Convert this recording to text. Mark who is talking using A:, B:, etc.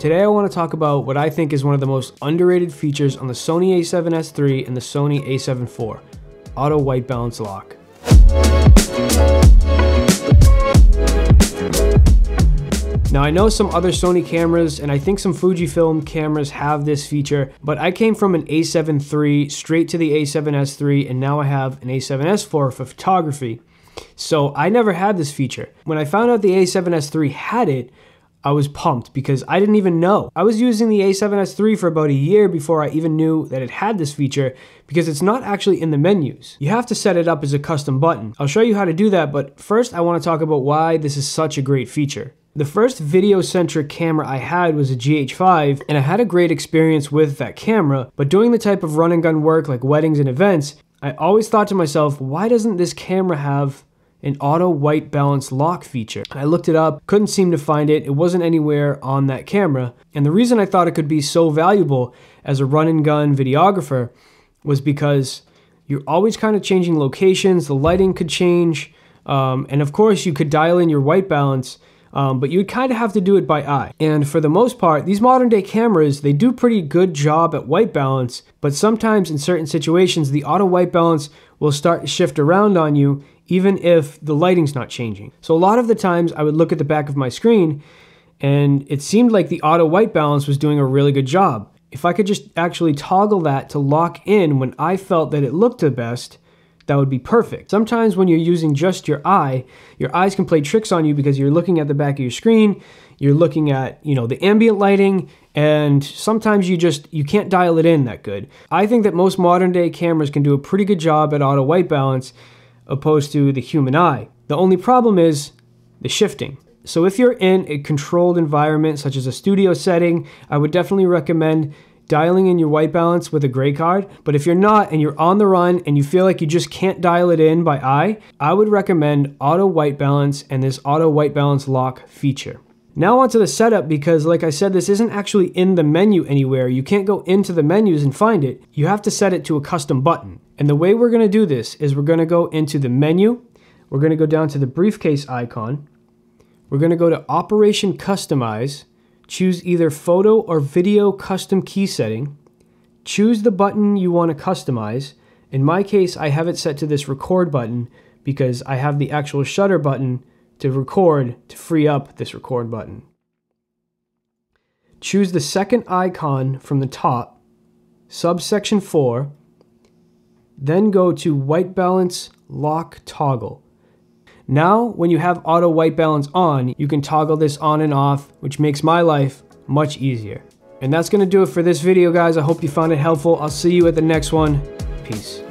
A: Today I want to talk about what I think is one of the most underrated features on the Sony a7S III and the Sony a7 IV, auto white balance lock. Now I know some other Sony cameras and I think some Fujifilm cameras have this feature, but I came from an a7 III straight to the a7S III and now I have an a7S IV for photography. So I never had this feature. When I found out the a7S III had it, I was pumped because I didn't even know. I was using the a7S III for about a year before I even knew that it had this feature because it's not actually in the menus. You have to set it up as a custom button. I'll show you how to do that, but first I want to talk about why this is such a great feature. The first video-centric camera I had was a GH5, and I had a great experience with that camera, but doing the type of run and gun work like weddings and events, I always thought to myself, why doesn't this camera have an auto white balance lock feature? I looked it up, couldn't seem to find it. It wasn't anywhere on that camera. And the reason I thought it could be so valuable as a run and gun videographer was because you're always kind of changing locations, the lighting could change, and of course you could dial in your white balance, but you'd kind of have to do it by eye. And for the most part, these modern day cameras, they do pretty good job at white balance, but sometimes in certain situations, the auto white balance will start to shift around on you even if the lighting's not changing. So a lot of the times I would look at the back of my screen and it seemed like the auto white balance was doing a really good job. If I could just actually toggle that to lock in when I felt that it looked the best, that would be perfect. Sometimes when you're using just your eyes can play tricks on you because you're looking at the back of your screen, you're looking at, the ambient lighting, and sometimes you can't dial it in that good. I think that most modern day cameras can do a pretty good job at auto white balance opposed to the human eye. The only problem is the shifting. So if you're in a controlled environment such as a studio setting, I would definitely recommend dialing in your white balance with a gray card. But if you're not and you're on the run and you feel like you just can't dial it in by eye, I would recommend auto white balance and this auto white balance lock feature. Now onto the setup, because like I said, this isn't actually in the menu anywhere. You can't go into the menus and find it. You have to set it to a custom button. And the way we're going to do this is we're going to go into the menu. We're going to go down to the briefcase icon. We're going to go to Operation Customize. Choose either photo or video custom key setting. Choose the button you want to customize. In my case, I have it set to this record button because I have the actual shutter button to record to free up this record button. Choose the second icon from the top, subsection 4, then go to white balance lock toggle. Now, when you have auto white balance on, you can toggle this on and off, which makes my life much easier. And that's going to do it for this video, guys. I hope you found it helpful. I'll see you at the next one. Peace.